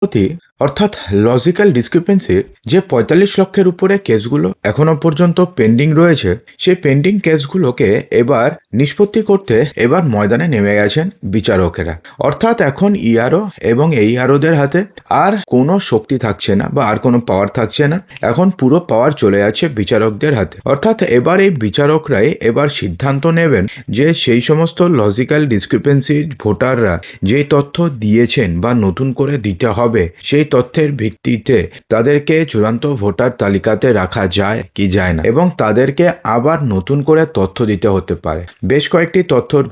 অতি অর্থাৎ লজিক্যাল ডিসক্রিপেন্সির যে ৪৫ লক্ষের উপরে কেসগুলো এখনো পর্যন্ত পেন্ডিং রয়েছে, সেই পেন্ডিং কেসগুলোকে এবার নিষ্পত্তি করতে এবার ময়দানে নেমে গেছেন বিচারকেরা। অর্থাৎ এখন ইআরও এবং এইআরওদের হাতে আর কোনো শক্তি থাকছে না বা আর কোনো পাওয়ার থাকছে না, এখন পুরো পাওয়ার চলে যাচ্ছে বিচারকদের হাতে। অর্থাৎ এবার এই বিচারকরাই এবার সিদ্ধান্ত নেবেন যে সেই সমস্ত লজিক্যাল ডিসক্রিপেন্সির ভোটাররা যে তথ্য দিয়েছেন বা নতুন করে দিতে হবে, সেই তথ্যের ভিত্তিতে তাদেরকে চূড়ান্ত ভোটার তালিকাতে রাখা যায় কি যায় না, এবং তাদেরকে আবার নতুন করে তথ্য দিতে হতে পারে। বেশ কয়েকটি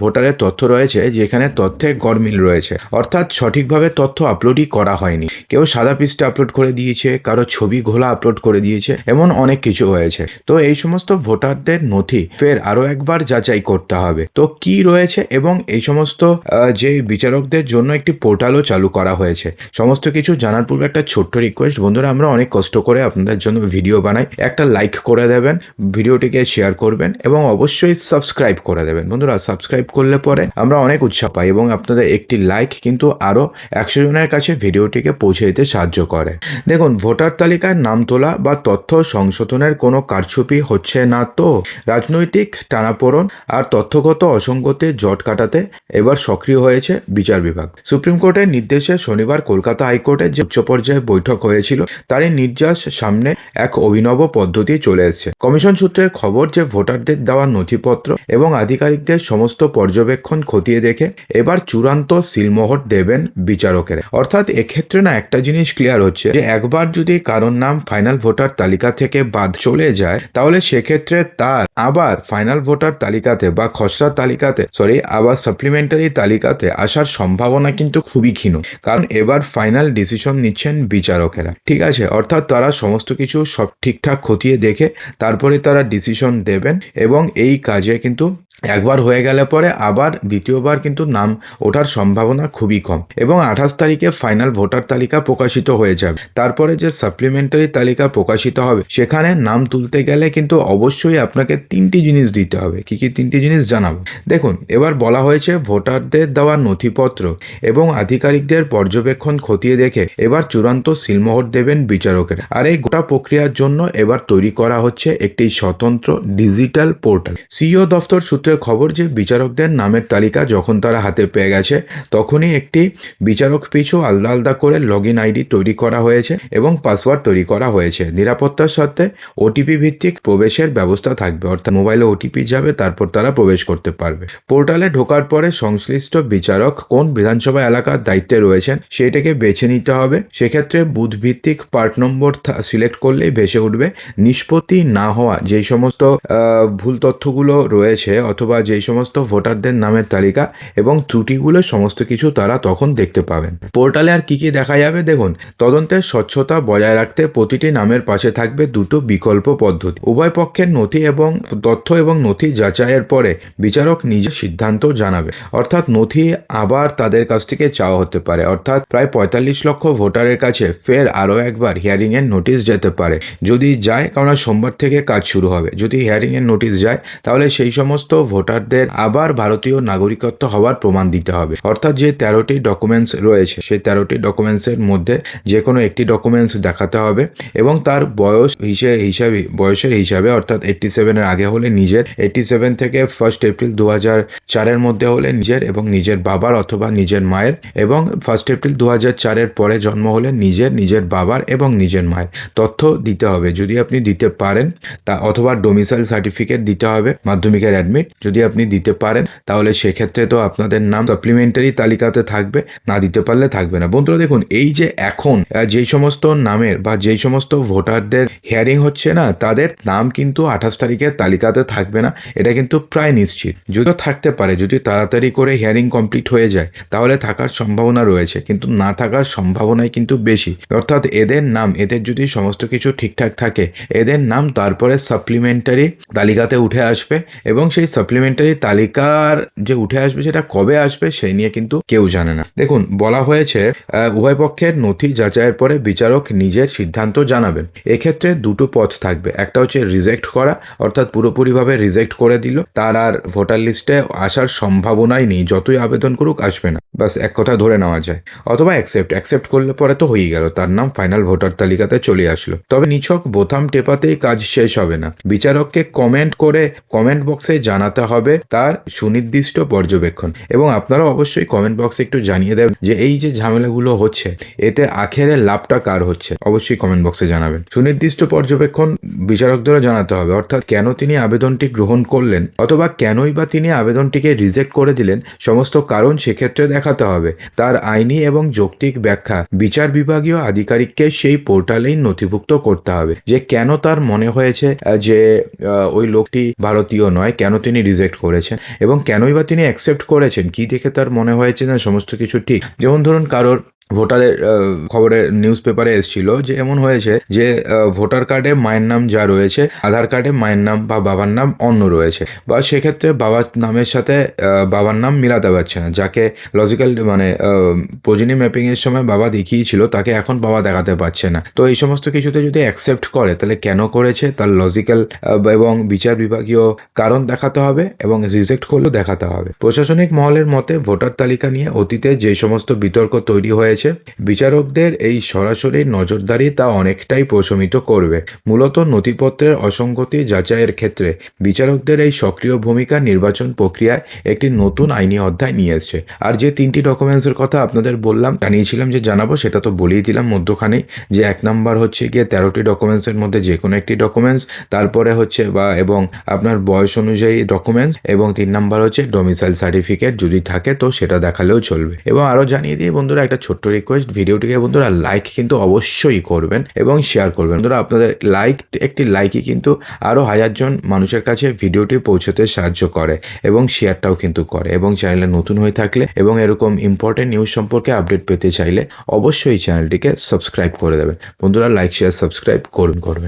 ভোটারের তথ্য রয়েছে যেখানে তথ্যে গরমিল রয়েছে, অর্থাৎ সঠিকভাবে তথ্য আপলোডই করা হয়নি। কেউ সাদা পৃষ্ঠা আপলোড করে দিয়েছে, কারো ছবি ঘোলা আপলোড করে দিয়েছে, এমন অনেক কিছু হয়েছে। তো এই সমস্ত ভোটারদের নথি ফের আরো একবার যাচাই করতে হবে তো কি রয়েছে, এবং এই সমস্ত যে বিচারকদের জন্য একটি পোর্টালও চালু করা হয়েছে। সমস্ত কিছু জানার পূর্বে একটা ছোট্ট রিকোয়েস্ট, বন্ধুরা, আমরা অনেক কষ্ট করে আপনাদের জন্য ভিডিও বানাই, একটা লাইক করে দেবেন, ভিডিওটিকে শেয়ার করবেন এবং অবশ্যই সাবস্ক্রাইব করে দেবেন। বন্ধুরা, সাবস্ক্রাইব করলে পরে আমরা অনেক উৎসাহ পাই এবং আপনাদের একটি লাইক কিন্তু আরও 100 জনের কাছে ভিডিওটিকে পৌঁছে দিতে সাহায্য করে। দেখুন, ভোটার তালিকায় নাম তোলা বা তথ্য সংশোধনের কোনো কারচুপি হচ্ছে না তো? রাজনৈতিক টানাপোড়েন আর তথ্যগত অসঙ্গতির জট কাটাতে এবার সক্রিয় হয়েছে বিচার বিভাগ। সুপ্রিম কোর্টের নির্দেশে শনিবার কলকাতা হাইকোর্টের যে উচ্চ পর্যায়ে বৈঠক হয়েছিল, তারই নির্যাস সামনে এক অভিনব পদ্ধতি চলে এসেছে। কমিশন সূত্রের খবর যে ভোটারদের দেওয়া নথিপত্র এবং আধিকারিকদের সমস্ত পর্যবেক্ষণ খতিয়ে দেখে এবার চূড়ান্ত সিলমোহর দেবেন বিচারকেরা। অর্থাৎ এক্ষেত্রে না একটা জিনিস ক্লিয়ার হচ্ছে যে একবার যদি কারোর নাম ফাইনাল ভোটার তালিকা থেকে বাদ চলে যায়, তাহলে সেক্ষেত্রে তার আবার ফাইনাল ভোটার তালিকাতে বা খসড়া তালিকাতে আবার সাপ্লিমেন্টারি তালিকাতে আসার সম্ভাবনা কিন্তু খুবই ক্ষীণ, কারণ এবার ফাইনাল ডিসিশন নিচ্ছেন বিচারকেরা। ঠিক আছে, অর্থাৎ তারা সমস্ত কিছু সব ঠিকঠাক খতিয়ে দেখে তারপরে তারা ডিসিশন দেবেন, এবং এই কাজে কিন্তু একবার হয়ে গেলে পরে আবার দ্বিতীয়বার কিন্তু নাম ওঠার সম্ভাবনা খুবই কম। এবং 28 তারিখে ফাইনাল ভোটার তালিকা প্রকাশিত হয়ে যাবে। তারপরে যে সাপ্লিমেন্টারি তালিকা প্রকাশিত হবে, সেখানে নাম তুলতে গেলে কিন্তু অবশ্যই আপনাকে 3টি জিনিস দিতে হবে। কি কি 3টি জিনিস জানাবো? দেখুন, এবার বলা হয়েছে ভোটারদের দেওয়া নথিপত্র এবং আধিকারিকদের পর্যবেক্ষণ খতিয়ে দেখে এবার চূড়ান্ত সিলমোহর দেবেন বিচারকেরা। আর এই গোটা প্রক্রিয়ার জন্য এবার তৈরি করা হচ্ছে একটি স্বতন্ত্র ডিজিটাল পোর্টাল। সিইও দফতর সূত্রে খবর যে বিচারকদের নামের তালিকা যখন তারা হাতে পেয়ে গেছে, তখনই একটি বিচারক পিছু আলাদা আলাদা করে লগইন আইডি তৈরি করা হয়েছে এবং পাসওয়ার্ড তৈরি করা হয়েছে। নিরাপত্তার সাথে ওটিপি ভিত্তিক প্রবেশের ব্যবস্থা থাকবে, অর্থাৎ মোবাইলে ওটিপি যাবে, তারপর তারা প্রবেশ করতে পারবে। পোর্টালে ঢোকার পরে সংশ্লিষ্ট বিচারক কোন বিধানসভা এলাকার দায়িত্বে রয়েছেন সেটাকে বেছে নিতে হবে। সেক্ষেত্রে বুথ ভিত্তিক পার্ট নম্বর সিলেক্ট করলেই ভেসে উঠবে নিষ্পত্তি না হওয়া যেই সমস্ত ভুল তথ্যগুলো রয়েছে অথবা যেই সমস্ত ভোটারদের নামের তালিকা এবং ত্রুটিগুলো সমস্ত কিছু তারা তখন দেখতে পাবেন। পোর্টালে আর কি কি দেখা যাবে? দেখুন, তদন্তের স্বচ্ছতা বজায় রাখতে প্রতিটি নামের পাশে থাকবে 2টো বিকল্প পদ্ধতি। উভয় পক্ষের নথি এবং তথ্য এবং নথি যাচাইয়ের পরে বিচারক নিজের সিদ্ধান্ত জানাবে। অর্থাৎ নথি আবার তাদের কাছ থেকে চাওয়া হতে পারে, অর্থাৎ প্রায় 45 লক্ষ ভোটারের কাছে ফের আরও একবার হিয়ারিং এর নোটিশ যেতে পারে। যদি যায়, কারণ সোমবার থেকে কাজ শুরু হবে, যদি হিয়ারিং এর নোটিশ যায় তাহলে সেই সমস্ত ভোটারদের আবার ভারতীয় নাগরিকত্ব হওয়ার প্রমাণ দিতে হবে। অর্থাৎ যে 13টি ডকুমেন্টস রয়েছে, সেই 13টি ডকুমেন্টসের মধ্যে যে কোনো একটি ডকুমেন্টস দেখাতে হবে এবং তার বয়সের হিসাবে অর্থাৎ 87-এর আগে হলে নিজের, 87 থেকে 1 এপ্রিল 2004-এর মধ্যে হলে নিজের এবং নিজের বাবার অথবা নিজের মায়ের, এবং 1 এপ্রিল 2004-এর পরে জন্ম হলে নিজের বাবার এবং নিজের মায়ের তথ্য দিতে হবে যদি আপনি দিতে পারেন, তা অথবা ডোমিসাইল সার্টিফিকেট দিতে হবে, মাধ্যমিকের অ্যাডমিট যদি আপনি দিতে পারেন, তাহলে সেক্ষেত্রে তো আপনাদের নাম সাপ্লিমেন্টারি তালিকাতে থাকবে, না দিতে পারলে থাকবে না। বন্ধুরা দেখুন, এই যে এখন যেই সমস্ত নামের বা যেই সমস্ত ভোটারদের হিয়ারিং হচ্ছে না, তাদের নাম কিন্তু 28 তারিখের তালিকাতে থাকবে না, এটা কিন্তু প্রায় নিশ্চিত। যদিও থাকতে পারে, যদি তাড়াতাড়ি করে হিয়ারিং কমপ্লিট হয়ে যায় তাহলে থাকার সম্ভাবনা রয়েছে, কিন্তু না থাকার সম্ভাবনাই কিন্তু বেশি। অর্থাৎ এদের নাম, এদের যদি সমস্ত কিছু ঠিকঠাক থাকে, এদের নাম তারপরে সাপ্লিমেন্টারি তালিকাতে উঠে আসবে এবং সেই সাপ্লিমেন্টারি তালিকার যে উঠে আসবে সেটা কবে আসবে সেই নিয়ে কিন্তু কেউ জানে না। দেখুন, বলা হয়েছে উভয় পক্ষের নথি যাচাইয়ের পরে বিচারক নিজের সিদ্ধান্ত জানাবেন। এক্ষেত্রে দুটো পথ থাকবে, একটা হচ্ছে রিজেক্ট করা, অর্থাৎ পুরোপুরিভাবে রিজেক্ট করে দিল, তার আর ভোটার লিস্টে আসার সম্ভাবনাই নেই, যতই আবেদন করুক আসবে না, বাস এক কথা ধরে নেওয়া যায়। অথবা অ্যাকসেপ্ট করলে পরে তো হয়েই গেল, তার নাম ফাইনাল ভোটার তালিকাতে চলে আসলো। তবে নিছক বোতাম টেপাতেই কাজ শেষ হবে না, বিচারককে কমেন্ট করে কমেন্ট বক্সে জানাতে হবে তার সুনির্দিষ্ট পর্যবেক্ষণ। এবং আপনারা অবশ্যই কমেন্ট বক্সে একটু জানিয়ে দেবেন যে এই যে ঝামেলাগুলো হচ্ছে এতে আখেরে লাভটা কার হচ্ছে, অবশ্যই কমেন্ট বক্সে জানাবেন। সুনির্দিষ্ট পর্যবেক্ষণ বিচারকদেরও জানাতে হবে, অর্থাৎ কেন তিনি আবেদনটি গ্রহণ করলেন অথবা কেনই বা তিনি আবেদনটিকে রিজেক্ট করে দিলেন, সমস্ত কারণ সেক্ষেত্রে দেখাতে হবে। তার আইনি এবং যৌক্তিক ব্যাখ্যা বিচার বিভাগীয় আধিকারিককে সেই পোর্টালেই নথিভুক্ত করতে হবে, যে কেন তার মনে হয়েছে যে ওই লোকটি ভারতীয় নয়, কেন তিনি রিজেক্ট করেছেন এবং কেনই বা তিনি অ্যাকসেপ্ট করেছেন, কি দেখে তার মনে হয়েছে না সমস্ত কিছু ঠিক। যেমন ধরুন কারোর ভোটারের খবরে নিউজ পেপারে এসেছিল যে এমন হয়েছে যে ভোটার কার্ডে মায়ের নাম যা রয়েছে আধার কার্ডে মায়ের নাম বা বাবার নাম অন্য রয়েছে, বা সেক্ষেত্রে বাবার নামের সাথে বাবার নাম মিলাতে পারছে না, যাকে লজিক্যাল মানে প্রোজেনি ম্যাপিংয়ের সময় বাবা দেখিয়েছিল তাকে এখন বাবা দেখাতে পারছে না। তো এই সমস্ত কিছুতে যদি অ্যাকসেপ্ট করে তাহলে কেন করেছে তার লজিক্যাল এবং বিচার বিভাগীয় কারণ দেখাতে হবে এবং রিজেক্ট করলেও দেখাতে হবে। প্রশাসনিক মহলের মতে ভোটার তালিকা নিয়ে অতীতে যে সমস্ত বিতর্ক তৈরি হয়েছে বিচারকদের এই সরাসরি নজরদারি তা অনেকটাই প্রশমিত করবে। মূলত নথিপত্রের অসঙ্গতি যাচাইয়ের ক্ষেত্রে বিচারকদের এই সক্রিয় ভূমিকা নির্বাচন প্রক্রিয়ায় একটি নতুন আইনি অধ্যায় নিয়ে এসছে। আর যে 3টি ডকুমেন্টসের কথা আপনাদের বললাম, জানিয়েছিলাম যে জানাবো, সেটা তো বলেই দিলাম মধ্যখানেই, যে 1 নাম্বার হচ্ছে গিয়ে 13টি ডকুমেন্টসের মধ্যে যে কোনো একটি ডকুমেন্টস, তারপরে হচ্ছে এবং আপনার বয়স অনুযায়ী ডকুমেন্টস, এবং 3 নাম্বার হচ্ছে ডোমিসাইল সার্টিফিকেট যদি থাকে তো সেটা দেখালেও চলবে। এবং আরও জানিয়ে দিয়ে বন্ধুরা একটা ছোট্ট রিকোয়েস্ট, ভিডিওটিকে বন্ধুরা লাইক কিন্তু অবশ্যই করবেন এবং শেয়ার করবেন। বন্ধুরা আপনাদের একটি লাইকই কিন্তু আরও 1000 জন মানুষের কাছে ভিডিওটি পৌঁছতে সাহায্য করে এবং শেয়ারটাও কিন্তু করে। এবং চ্যানেলে নতুন হয়ে থাকলে এবং এরকম ইম্পর্টেন্ট নিউজ সম্পর্কে আপডেট পেতে চাইলে অবশ্যই চ্যানেলটিকে সাবস্ক্রাইব করে দেবেন। বন্ধুরা লাইক শেয়ার সাবস্ক্রাইব করবেন।